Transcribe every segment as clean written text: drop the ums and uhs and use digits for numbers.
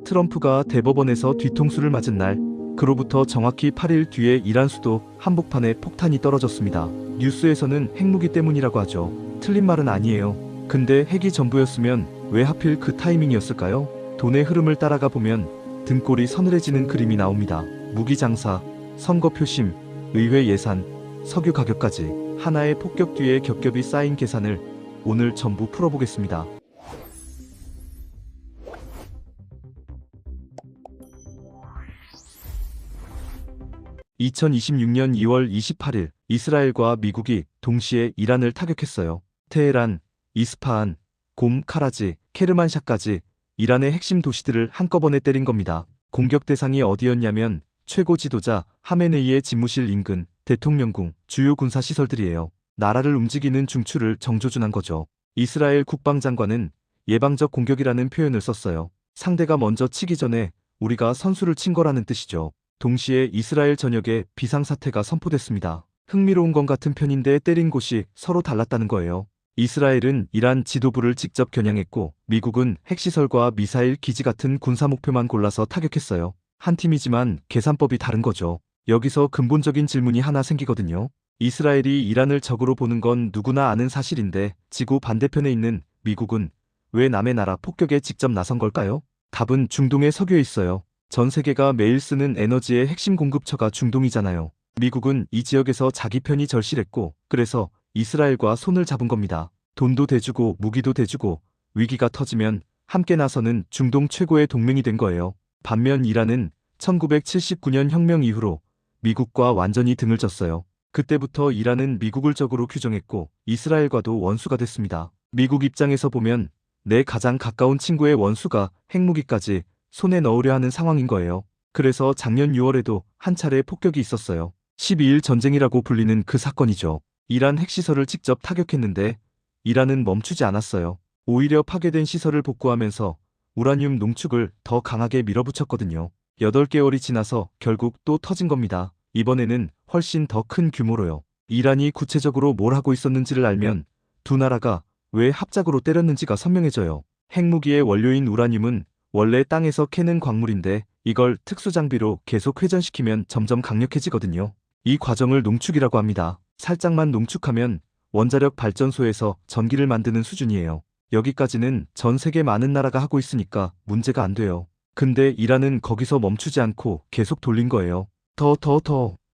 트럼프가 대법원에서 뒤통수를 맞은 날, 그로부터 정확히 8일 뒤에 이란 수도 한복판에 폭탄이 떨어졌습니다. 뉴스에서는 핵무기 때문이라고 하죠. 틀린 말은 아니에요. 근데 핵이 전부였으면 왜 하필 그 타이밍이었을까요? 돈의 흐름을 따라가 보면 등골이 서늘해지는 그림이 나옵니다. 무기 장사, 선거 표심, 의회 예산, 석유 가격까지 하나의 폭격 뒤에 겹겹이 쌓인 계산을 오늘 전부 풀어보겠습니다. 2026년 2월 28일 이스라엘과 미국이 동시에 이란을 타격했어요. 테헤란, 이스파한, 곰, 카라지, 케르만샤까지 이란의 핵심 도시들을 한꺼번에 때린 겁니다. 공격 대상이 어디였냐면 최고 지도자 하메네이의 집무실 인근, 대통령궁, 주요 군사시설들이에요. 나라를 움직이는 중추를 정조준한 거죠. 이스라엘 국방장관은 예방적 공격이라는 표현을 썼어요. 상대가 먼저 치기 전에 우리가 선수를 친 거라는 뜻이죠. 동시에 이스라엘 전역에 비상사태가 선포됐습니다. 흥미로운 건 같은 편인데 때린 곳이 서로 달랐다는 거예요. 이스라엘은 이란 지도부를 직접 겨냥했고 미국은 핵시설과 미사일 기지 같은 군사 목표만 골라서 타격했어요. 한 팀이지만 계산법이 다른 거죠. 여기서 근본적인 질문이 하나 생기거든요. 이스라엘이 이란을 적으로 보는 건 누구나 아는 사실인데 지구 반대편에 있는 미국은 왜 남의 나라 폭격에 직접 나선 걸까요? 답은 중동의 석유에 있어요. 전 세계가 매일 쓰는 에너지의 핵심 공급처가 중동이잖아요. 미국은 이 지역에서 자기 편이 절실했고 그래서 이스라엘과 손을 잡은 겁니다. 돈도 대주고 무기도 대주고 위기가 터지면 함께 나서는 중동 최고의 동맹이 된 거예요. 반면 이란은 1979년 혁명 이후로 미국과 완전히 등을 졌어요. 그때부터 이란은 미국을 적으로 규정했고 이스라엘과도 원수가 됐습니다. 미국 입장에서 보면 내 가장 가까운 친구의 원수가 핵무기까지 손에 넣으려 하는 상황인 거예요. 그래서 작년 6월에도 한 차례 폭격이 있었어요. 12일 전쟁이라고 불리는 그 사건이죠. 이란 핵시설을 직접 타격했는데 이란은 멈추지 않았어요. 오히려 파괴된 시설을 복구하면서 우라늄 농축을 더 강하게 밀어붙였거든요. 8개월이 지나서 결국 또 터진 겁니다. 이번에는 훨씬 더 큰 규모로요. 이란이 구체적으로 뭘 하고 있었는지를 알면 두 나라가 왜 합작으로 때렸는지가 선명해져요. 핵무기의 원료인 우라늄은 원래 땅에서 캐는 광물인데 이걸 특수장비로 계속 회전시키면 점점 강력해지거든요. 이 과정을 농축이라고 합니다. 살짝만 농축하면 원자력 발전소에서 전기를 만드는 수준이에요. 여기까지는 전 세계 많은 나라가 하고 있으니까 문제가 안 돼요. 근데 이란은 거기서 멈추지 않고 계속 돌린 거예요. 더.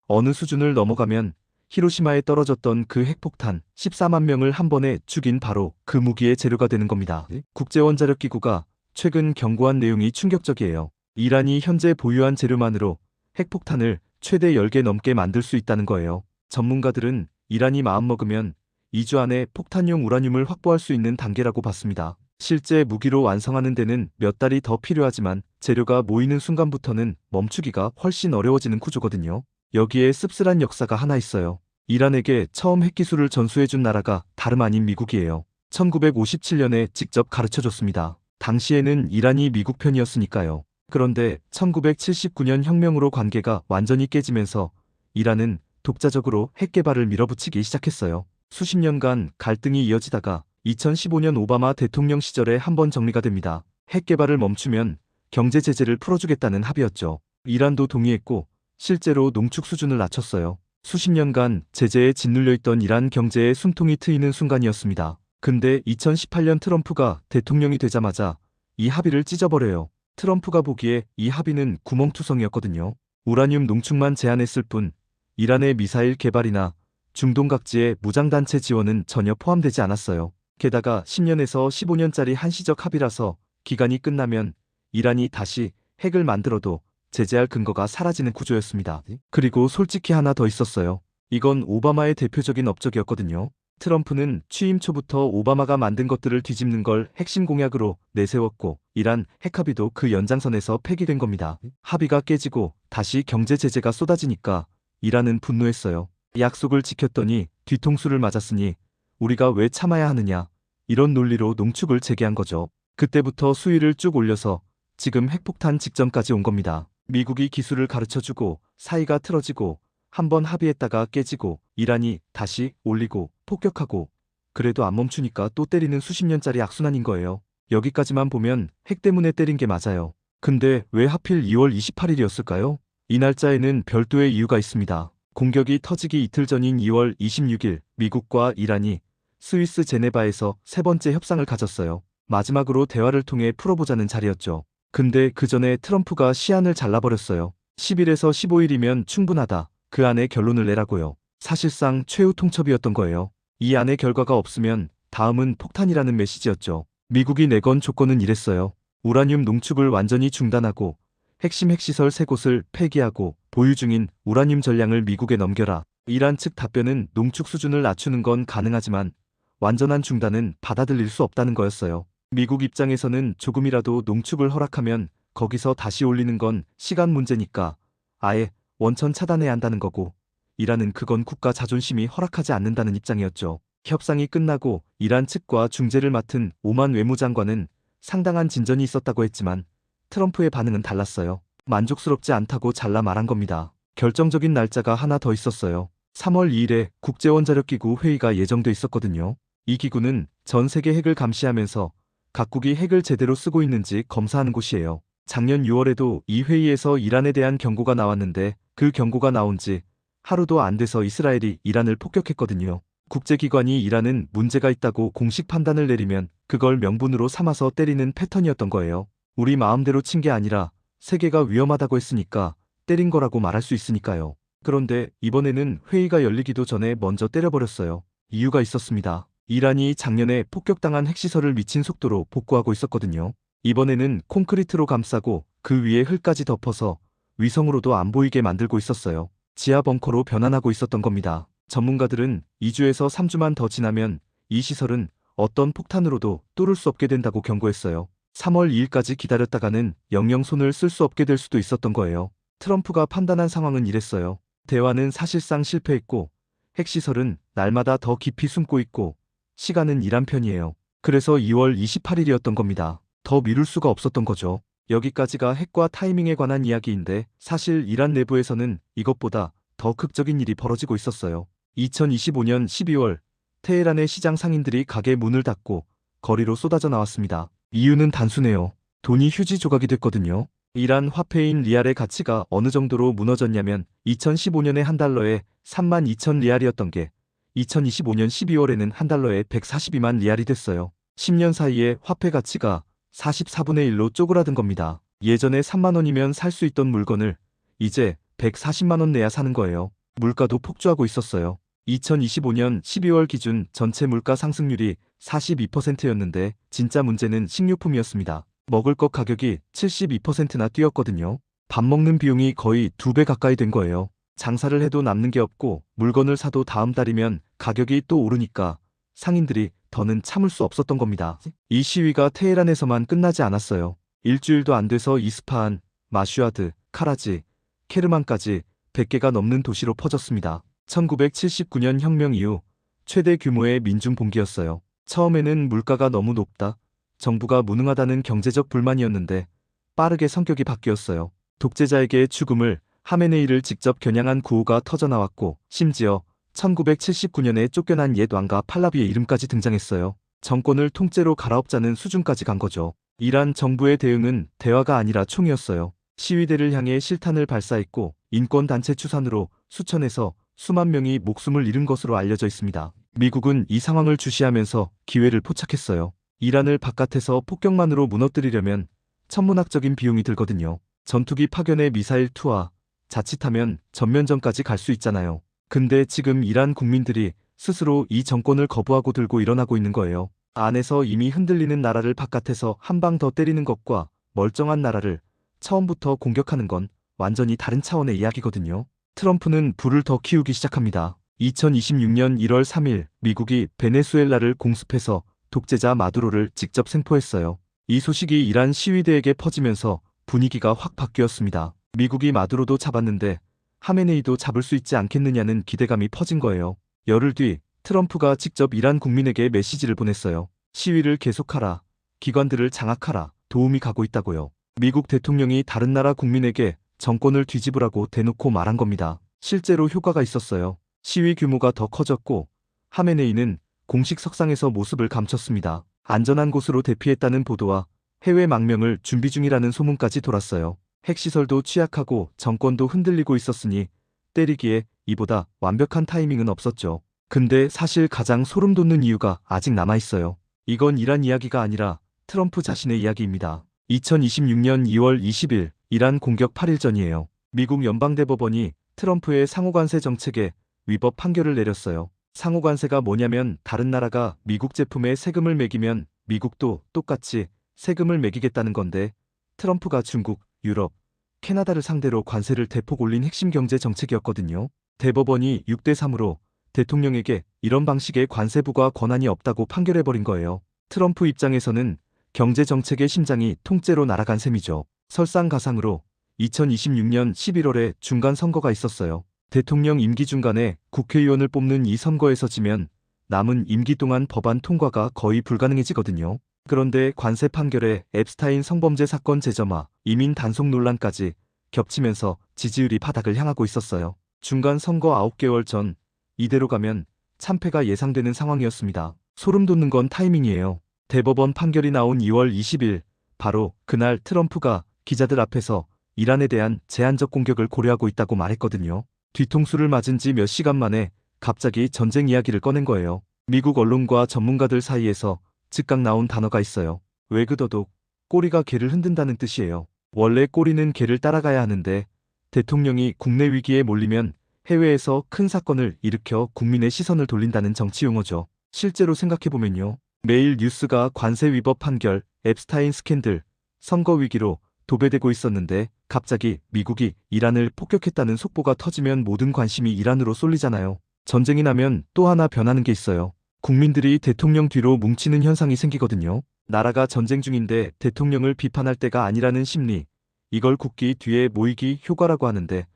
어느 수준을 넘어가면 히로시마에 떨어졌던 그 핵폭탄 14만 명을 한 번에 죽인 바로 그 무기의 재료가 되는 겁니다. 국제원자력기구가 최근 경고한 내용이 충격적이에요. 이란이 현재 보유한 재료만으로 핵폭탄을 최대 10개 넘게 만들 수 있다는 거예요. 전문가들은 이란이 마음먹으면 2주 안에 폭탄용 우라늄을 확보할 수 있는 단계라고 봤습니다. 실제 무기로 완성하는 데는 몇 달이 더 필요하지만 재료가 모이는 순간부터는 멈추기가 훨씬 어려워지는 구조거든요. 여기에 씁쓸한 역사가 하나 있어요. 이란에게 처음 핵기술을 전수해준 나라가 다름 아닌 미국이에요. 1957년에 직접 가르쳐줬습니다. 당시에는 이란이 미국 편이었으니까요. 그런데 1979년 혁명으로 관계가 완전히 깨지면서 이란은 독자적으로 핵 개발을 밀어붙이기 시작했어요. 수십 년간 갈등이 이어지다가 2015년 오바마 대통령 시절에 한번 정리가 됩니다. 핵 개발을 멈추면 경제 제재를 풀어주겠다는 합의였죠. 이란도 동의했고 실제로 농축 수준을 낮췄어요. 수십 년간 제재에 짓눌려 있던 이란 경제의 숨통이 트이는 순간이었습니다. 근데 2018년 트럼프가 대통령이 되자마자 이 합의를 찢어버려요. 트럼프가 보기에 이 합의는 구멍투성이었거든요. 우라늄 농축만 제한했을 뿐 이란의 미사일 개발이나 중동 각지의 무장단체 지원은 전혀 포함되지 않았어요. 게다가 10년에서 15년짜리 한시적 합의라서 기간이 끝나면 이란이 다시 핵을 만들어도 제재할 근거가 사라지는 구조였습니다. 그리고 솔직히 하나 더 있었어요. 이건 오바마의 대표적인 업적이었거든요. 트럼프는 취임 초부터 오바마가 만든 것들을 뒤집는 걸 핵심 공약으로 내세웠고 이란 핵합의도 그 연장선에서 폐기된 겁니다. 합의가 깨지고 다시 경제 제재가 쏟아지니까 이란은 분노했어요. 약속을 지켰더니 뒤통수를 맞았으니 우리가 왜 참아야 하느냐 이런 논리로 농축을 재개한 거죠. 그때부터 수위를 쭉 올려서 지금 핵폭탄 직전까지 온 겁니다. 미국이 기술을 가르쳐주고 사이가 틀어지고 한번 합의했다가 깨지고 이란이 다시 올리고 폭격하고 그래도 안 멈추니까 또 때리는 수십 년짜리 악순환인 거예요. 여기까지만 보면 핵 때문에 때린 게 맞아요. 근데 왜 하필 2월 28일이었을까요? 이 날짜에는 별도의 이유가 있습니다. 공격이 터지기 이틀 전인 2월 26일, 미국과 이란이 스위스 제네바에서 세 번째 협상을 가졌어요. 마지막으로 대화를 통해 풀어보자는 자리였죠. 근데 그 전에 트럼프가 시한을 잘라버렸어요. 10일에서 15일이면 충분하다. 그 안에 결론을 내라고요. 사실상 최후 통첩이었던 거예요. 이 안에 결과가 없으면 다음은 폭탄이라는 메시지였죠. 미국이 내건 조건은 이랬어요. 우라늄 농축을 완전히 중단하고 핵심 핵시설 3곳을 폐기하고 보유 중인 우라늄 전량을 미국에 넘겨라. 이란 측 답변은 농축 수준을 낮추는 건 가능하지만 완전한 중단은 받아들일 수 없다는 거였어요. 미국 입장에서는 조금이라도 농축을 허락하면 거기서 다시 올리는 건 시간 문제니까 아예 원천 차단해야 한다는 거고, 이란은 그건 국가 자존심이 허락하지 않는다는 입장이었죠. 협상이 끝나고 이란 측과 중재를 맡은 오만 외무장관은 상당한 진전이 있었다고 했지만 트럼프의 반응은 달랐어요. 만족스럽지 않다고 잘라 말한 겁니다. 결정적인 날짜가 하나 더 있었어요. 3월 2일에 국제원자력기구 회의가 예정돼 있었거든요. 이 기구는 전 세계 핵을 감시하면서 각국이 핵을 제대로 쓰고 있는지 검사하는 곳이에요. 작년 6월에도 이 회의에서 이란에 대한 경고가 나왔는데 그 경고가 나온 지 하루도 안 돼서 이스라엘이 이란을 폭격했거든요. 국제기관이 이란은 문제가 있다고 공식 판단을 내리면 그걸 명분으로 삼아서 때리는 패턴이었던 거예요. 우리 마음대로 친 게 아니라 세계가 위험하다고 했으니까 때린 거라고 말할 수 있으니까요. 그런데 이번에는 회의가 열리기도 전에 먼저 때려버렸어요. 이유가 있었습니다. 이란이 작년에 폭격당한 핵시설을 미친 속도로 복구하고 있었거든요. 이번에는 콘크리트로 감싸고 그 위에 흙까지 덮어서 위성으로도 안 보이게 만들고 있었어요. 지하 벙커로 변환하고 있었던 겁니다. 전문가들은 2주에서 3주만 더 지나면 이 시설은 어떤 폭탄으로도 뚫을 수 없게 된다고 경고했어요. 3월 2일까지 기다렸다가는 영영 손을 쓸 수 없게 될 수도 있었던 거예요. 트럼프가 판단한 상황은 이랬어요. 대화는 사실상 실패했고 핵시설은 날마다 더 깊이 숨고 있고 시간은 이란 편이에요. 그래서 2월 28일이었던 겁니다. 더 미룰 수가 없었던 거죠. 여기까지가 핵과 타이밍에 관한 이야기인데 사실 이란 내부에서는 이것보다 더 극적인 일이 벌어지고 있었어요. 2025년 12월 테헤란의 시장 상인들이 가게 문을 닫고 거리로 쏟아져 나왔습니다. 이유는 단순해요. 돈이 휴지 조각이 됐거든요. 이란 화폐인 리알의 가치가 어느 정도로 무너졌냐면 2015년에 한 달러에 32,000 리알이었던 게 2025년 12월에는 한 달러에 142만 리알이 됐어요. 10년 사이에 화폐 가치가 44분의 1로 쪼그라든 겁니다. 예전에 3만 원이면 살 수 있던 물건을 이제 140만 원 내야 사는 거예요. 물가도 폭주하고 있었어요. 2025년 12월 기준 전체 물가 상승률이 42%였는데 진짜 문제는 식료품이었습니다. 먹을 것 가격이 72%나 뛰었거든요. 밥 먹는 비용이 거의 2배 가까이 된 거예요. 장사를 해도 남는 게 없고 물건을 사도 다음 달이면 가격이 또 오르니까 상인들이 더는 참을 수 없었던 겁니다. 이 시위가 테헤란에서만 끝나지 않았어요. 일주일도 안 돼서 이스파한, 마슈아드, 카라지, 케르만까지 100개가 넘는 도시로 퍼졌습니다. 1979년 혁명 이후 최대 규모의 민중 봉기였어요. 처음에는 물가가 너무 높다, 정부가 무능하다는 경제적 불만이었는데 빠르게 성격이 바뀌었어요. 독재자에게 죽음을, 하메네이를 직접 겨냥한 구호가 터져나왔고 심지어 1979년에 쫓겨난 옛 왕가 팔라비의 이름까지 등장했어요. 정권을 통째로 갈아엎자는 수준까지 간 거죠. 이란 정부의 대응은 대화가 아니라 총이었어요. 시위대를 향해 실탄을 발사했고 인권단체 추산으로 수천에서 수만 명이 목숨을 잃은 것으로 알려져 있습니다. 미국은 이 상황을 주시하면서 기회를 포착했어요. 이란을 바깥에서 폭격만으로 무너뜨리려면 천문학적인 비용이 들거든요. 전투기 파견의 미사일 투하, 자칫하면 전면전까지 갈 수 있잖아요. 근데 지금 이란 국민들이 스스로 이 정권을 거부하고 들고 일어나고 있는 거예요. 안에서 이미 흔들리는 나라를 바깥에서 한 방 더 때리는 것과 멀쩡한 나라를 처음부터 공격하는 건 완전히 다른 차원의 이야기거든요. 트럼프는 불을 더 키우기 시작합니다. 2026년 1월 3일 미국이 베네수엘라를 공습해서 독재자 마두로를 직접 생포했어요. 이 소식이 이란 시위대에게 퍼지면서 분위기가 확 바뀌었습니다. 미국이 마두로도 잡았는데 하메네이도 잡을 수 있지 않겠느냐는 기대감이 퍼진 거예요. 열흘 뒤 트럼프가 직접 이란 국민에게 메시지를 보냈어요. 시위를 계속하라. 기관들을 장악하라. 도움이 가고 있다고요. 미국 대통령이 다른 나라 국민에게 정권을 뒤집으라고 대놓고 말한 겁니다. 실제로 효과가 있었어요. 시위 규모가 더 커졌고 하메네이는 공식 석상에서 모습을 감췄습니다. 안전한 곳으로 대피했다는 보도와 해외 망명을 준비 중이라는 소문까지 돌았어요. 핵시설도 취약하고 정권도 흔들리고 있었으니 때리기에 이보다 완벽한 타이밍은 없었죠. 근데 사실 가장 소름 돋는 이유가 아직 남아있어요. 이건 이란 이야기가 아니라 트럼프 자신의 이야기입니다. 2026년 2월 20일 이란 공격 8일 전이에요. 미국 연방대법원이 트럼프의 상호관세 정책에 위법 판결을 내렸어요. 상호관세가 뭐냐면 다른 나라가 미국 제품에 세금을 매기면 미국도 똑같이 세금을 매기겠다는 건데 트럼프가 중국, 유럽, 캐나다를 상대로 관세를 대폭 올린 핵심 경제 정책이었거든요. 대법원이 6대3으로 대통령에게 이런 방식의 관세부과 권한이 없다고 판결해버린 거예요. 트럼프 입장에서는 경제 정책의 심장이 통째로 날아간 셈이죠. 설상가상으로 2026년 11월에 중간 선거가 있었어요. 대통령 임기 중간에 국회의원을 뽑는 이 선거에서 지면 남은 임기 동안 법안 통과가 거의 불가능해지거든요. 그런데 관세 판결에 앱스타인 성범죄 사건 재점화, 이민 단속 논란까지 겹치면서 지지율이 바닥을 향하고 있었어요. 중간 선거 9개월 전 이대로 가면 참패가 예상되는 상황이었습니다. 소름 돋는 건 타이밍이에요. 대법원 판결이 나온 2월 20일 바로 그날 트럼프가 기자들 앞에서 이란에 대한 제한적 공격을 고려하고 있다고 말했거든요. 뒤통수를 맞은 지 몇 시간 만에 갑자기 전쟁 이야기를 꺼낸 거예요. 미국 언론과 전문가들 사이에서 즉각 나온 단어가 있어요. 외그더독, 꼬리가 개를 흔든다는 뜻이에요. 원래 꼬리는 개를 따라가야 하는데 대통령이 국내 위기에 몰리면 해외에서 큰 사건을 일으켜 국민의 시선을 돌린다는 정치 용어죠. 실제로 생각해보면요. 매일 뉴스가 관세 위법 판결, 앱스타인 스캔들, 선거 위기로 도배되고 있었는데 갑자기 미국이 이란을 폭격했다는 속보가 터지면 모든 관심이 이란으로 쏠리잖아요. 전쟁이 나면 또 하나 변하는 게 있어요. 국민들이 대통령 뒤로 뭉치는 현상이 생기거든요. 나라가 전쟁 중인데 대통령을 비판할 때가 아니라는 심리. 이걸 국기 뒤에 모이기 효과라고 하는데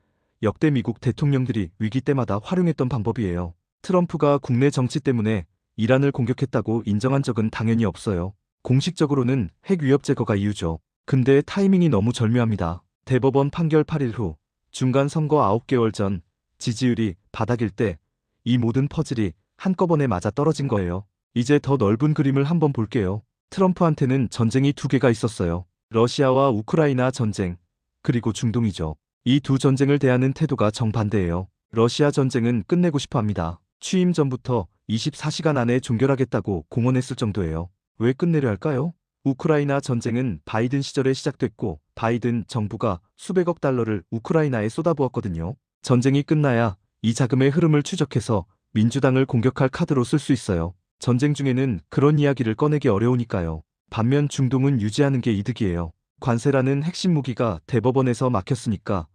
역대 미국 대통령들이 위기 때마다 활용했던 방법이에요. 트럼프가 국내 정치 때문에 이란을 공격했다고 인정한 적은 당연히 없어요. 공식적으로는 핵 위협 제거가 이유죠. 근데 타이밍이 너무 절묘합니다. 대법원 판결 8일 후 중간 선거 9개월 전 지지율이 바닥일 때 이 모든 퍼즐이 한꺼번에 맞아 떨어진 거예요. 이제 더 넓은 그림을 한번 볼게요. 트럼프한테는 전쟁이 두 개가 있었어요. 러시아와 우크라이나 전쟁, 그리고 중동이죠. 이 두 전쟁을 대하는 태도가 정반대예요. 러시아 전쟁은 끝내고 싶어 합니다. 취임 전부터 24시간 안에 종결하겠다고 공언했을 정도예요. 왜 끝내려 할까요? 우크라이나 전쟁은 바이든 시절에 시작됐고 바이든 정부가 수백억 달러를 우크라이나에 쏟아부었거든요. 전쟁이 끝나야 이 자금의 흐름을 추적해서 민주당을 공격할 카드로 쓸 수 있어요. 전쟁 중에는 그런 이야기를 꺼내기 어려우니까요. 반면 중동은 유지하는 게 이득이에요. 관세라는 핵심 무기가 대법원에서 막혔으니까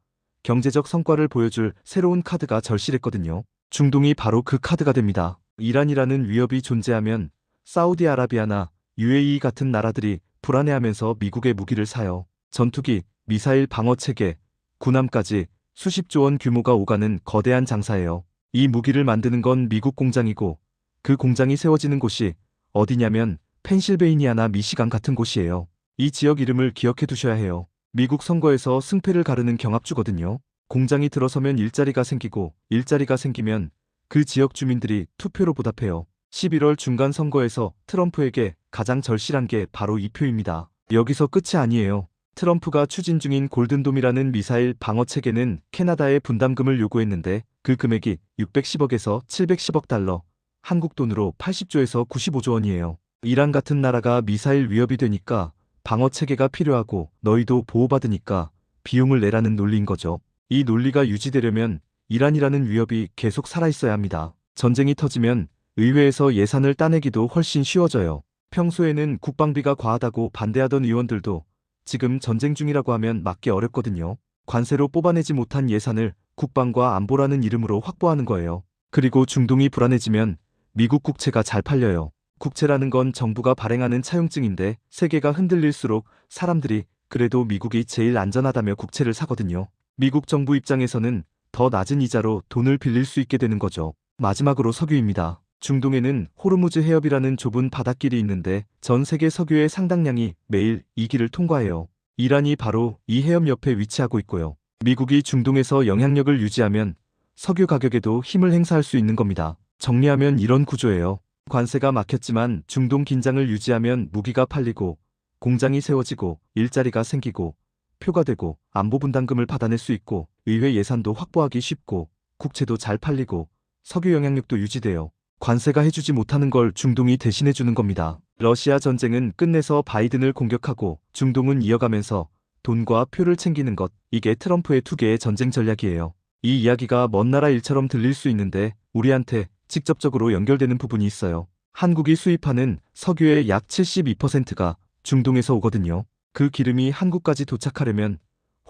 경제적 성과를 보여줄 새로운 카드가 절실했거든요. 중동이 바로 그 카드가 됩니다. 이란이라는 위협이 존재하면 사우디아라비아나 UAE 같은 나라들이 불안해하면서 미국의 무기를 사요. 전투기, 미사일 방어체계, 군함까지 수십조 원 규모가 오가는 거대한 장사예요. 이 무기를 만드는 건 미국 공장이고 그 공장이 세워지는 곳이 어디냐면 펜실베이니아나 미시간 같은 곳이에요. 이 지역 이름을 기억해 두셔야 해요. 미국 선거에서 승패를 가르는 경합주거든요. 공장이 들어서면 일자리가 생기고 일자리가 생기면 그 지역 주민들이 투표로 보답해요. 11월 중간 선거에서 트럼프에게 가장 절실한 게 바로 이 표입니다. 여기서 끝이 아니에요. 트럼프가 추진 중인 골든돔이라는 미사일 방어 체계는 캐나다의 분담금을 요구했는데 그 금액이 610억에서 710억 달러, 한국 돈으로 80조에서 95조 원이에요. 이란 같은 나라가 미사일 위협이 되니까 방어 체계가 필요하고 너희도 보호받으니까 비용을 내라는 논리인 거죠. 이 논리가 유지되려면 이란이라는 위협이 계속 살아있어야 합니다. 전쟁이 터지면 의회에서 예산을 따내기도 훨씬 쉬워져요. 평소에는 국방비가 과하다고 반대하던 의원들도 지금 전쟁 중이라고 하면 막기 어렵거든요. 관세로 뽑아내지 못한 예산을 국방과 안보라는 이름으로 확보하는 거예요. 그리고 중동이 불안해지면 미국 국채가 잘 팔려요. 국채라는 건 정부가 발행하는 차용증인데 세계가 흔들릴수록 사람들이 그래도 미국이 제일 안전하다며 국채를 사거든요. 미국 정부 입장에서는 더 낮은 이자로 돈을 빌릴 수 있게 되는 거죠. 마지막으로 석유입니다. 중동에는 호르무즈 해협이라는 좁은 바닷길이 있는데 전 세계 석유의 상당량이 매일 이 길을 통과해요. 이란이 바로 이 해협 옆에 위치하고 있고요. 미국이 중동에서 영향력을 유지하면 석유 가격에도 힘을 행사할 수 있는 겁니다. 정리하면 이런 구조예요. 관세가 막혔지만 중동 긴장을 유지하면 무기가 팔리고 공장이 세워지고 일자리가 생기고 표가 되고 안보 분담금을 받아낼 수 있고 의회 예산도 확보하기 쉽고 국채도 잘 팔리고 석유 영향력도 유지되어 관세가 해주지 못하는 걸 중동이 대신해주는 겁니다. 러시아 전쟁은 끝내서 바이든을 공격하고 중동은 이어가면서 돈과 표를 챙기는 것, 이게 트럼프의 투개의 전쟁 전략이에요. 이 이야기가 먼 나라 일처럼 들릴 수 있는데 우리한테 직접적으로 연결되는 부분이 있어요. 한국이 수입하는 석유의 약 72%가 중동에서 오거든요. 그 기름이 한국까지 도착하려면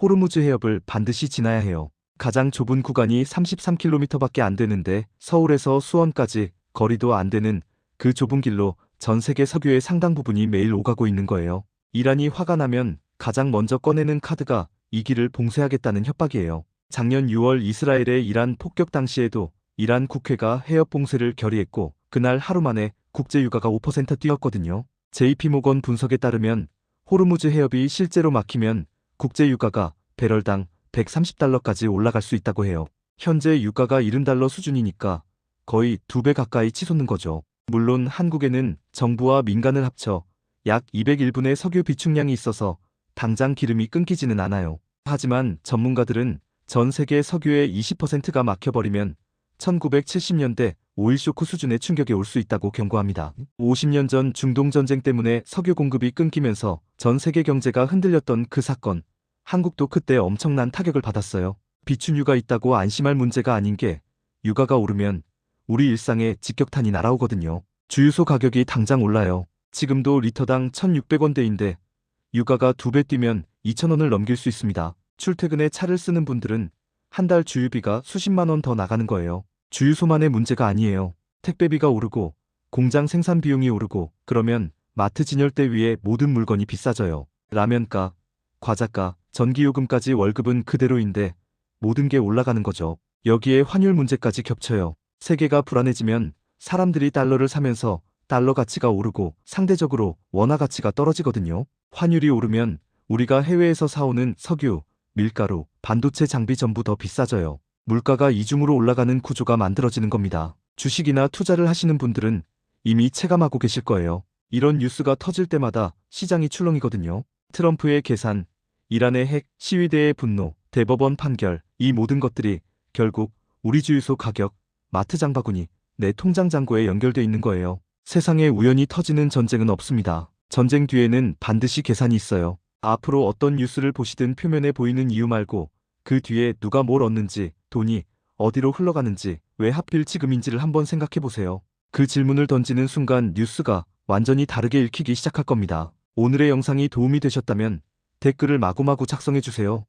호르무즈 해협을 반드시 지나야 해요. 가장 좁은 구간이 33km밖에 안 되는데 서울에서 수원까지 거리도 안 되는 그 좁은 길로 전 세계 석유의 상당 부분이 매일 오가고 있는 거예요. 이란이 화가 나면 가장 먼저 꺼내는 카드가 이 길을 봉쇄하겠다는 협박이에요. 작년 6월 이스라엘의 이란 폭격 당시에도 이란 국회가 해협 봉쇄를 결의했고 그날 하루 만에 국제 유가가 5% 뛰었거든요. JP모건 분석에 따르면 호르무즈 해협이 실제로 막히면 국제 유가가 배럴당 130달러까지 올라갈 수 있다고 해요. 현재 유가가 70달러 수준이니까 거의 2배 가까이 치솟는 거죠. 물론 한국에는 정부와 민간을 합쳐 약 201분의 석유 비축량이 있어서 당장 기름이 끊기지는 않아요. 하지만 전문가들은 전 세계 석유의 20%가 막혀버리면 1970년대 오일 쇼크 수준의 충격이 올 수 있다고 경고합니다. 50년 전 중동 전쟁 때문에 석유 공급이 끊기면서 전 세계 경제가 흔들렸던 그 사건, 한국도 그때 엄청난 타격을 받았어요. 비축유가 있다고 안심할 문제가 아닌 게 유가가 오르면 우리 일상에 직격탄이 날아오거든요. 주유소 가격이 당장 올라요. 지금도 리터당 1,600원대인데 유가가 2배 뛰면 2,000원을 넘길 수 있습니다. 출퇴근에 차를 쓰는 분들은 한 달 주유비가 수십만 원 더 나가는 거예요. 주유소만의 문제가 아니에요. 택배비가 오르고 공장 생산 비용이 오르고 그러면 마트 진열대 위에 모든 물건이 비싸져요. 라면가, 과자가, 전기요금까지 월급은 그대로인데 모든 게 올라가는 거죠. 여기에 환율 문제까지 겹쳐요. 세계가 불안해지면 사람들이 달러를 사면서 달러 가치가 오르고 상대적으로 원화 가치가 떨어지거든요. 환율이 오르면 우리가 해외에서 사오는 석유, 밀가루, 반도체 장비 전부 더 비싸져요. 물가가 이중으로 올라가는 구조가 만들어지는 겁니다. 주식이나 투자를 하시는 분들은 이미 체감하고 계실 거예요. 이런 뉴스가 터질 때마다 시장이 출렁이거든요. 트럼프의 계산, 이란의 핵, 시위대의 분노, 대법원 판결, 이 모든 것들이 결국 우리 주유소 가격, 마트 장바구니, 내 통장 잔고에 연결돼 있는 거예요. 세상에 우연히 터지는 전쟁은 없습니다. 전쟁 뒤에는 반드시 계산이 있어요. 앞으로 어떤 뉴스를 보시든 표면에 보이는 이유 말고 그 뒤에 누가 뭘 얻는지, 돈이 어디로 흘러가는지, 왜 하필 지금인지를 한번 생각해 보세요. 그 질문을 던지는 순간 뉴스가 완전히 다르게 읽히기 시작할 겁니다. 오늘의 영상이 도움이 되셨다면 댓글을 마구마구 작성해 주세요.